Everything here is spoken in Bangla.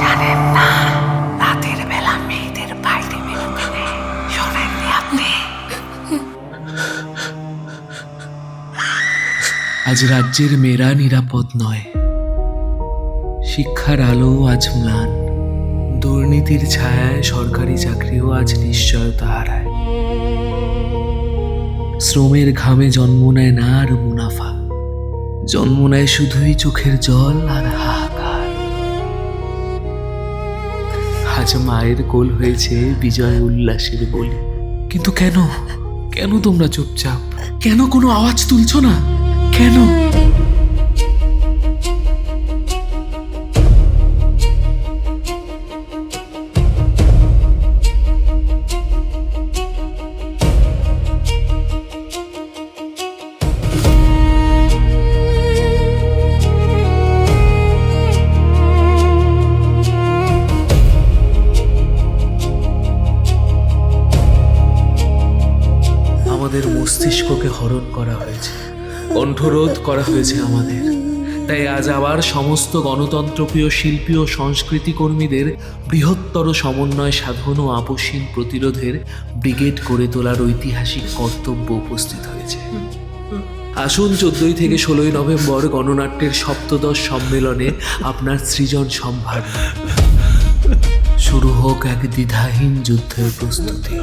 জানেন না রাতের বেলা মেয়েদের বাইরে বেরোতে নেই, শোনেননি আপনি? আজ রাজ্যের মেয়েরা নিরাপদ নয়। শিক্ষার আলো আজ ম্লান, দুর্নীতির ছায়ায় সরকারি চাকরিও আজ নিশ্চয়তা হারায়। শ্রমের ঘামে জন্ম নেয় না আর মুনাফা, জন্ম নেয় শুধুই চোখের জল আর হাহাকার। আজ মায়ের কোল হয়েছে বিজয় উল্লাসের বলি। কিন্তু কেন, কেন তোমরা চুপচাপ? কেন কোনো আওয়াজ তুলছো না? কেন? আমাদের মস্তিষ্ককে হরণ করা হয়েছে, কণ্ঠরোধ করা হয়েছে আমাদের। তাই আজ আবার সমস্ত গণতন্ত্রপ্রিয় শিল্পী ও সংস্কৃতি কর্মীদের বৃহত্তর সমন্বয় সাধন ও আপসহীন প্রতিরোধের ব্রিগেড গড়ে তোলার ঐতিহাসিক কর্তব্য উপস্থিত হয়েছে। আসুন 14 থেকে 16 নভেম্বর গণনাট্যের সপ্তদশ সম্মেলনে আপনার সৃজন সম্ভার। শুরু হোক এক দ্বিধাহীন যুদ্ধের প্রস্তুতি।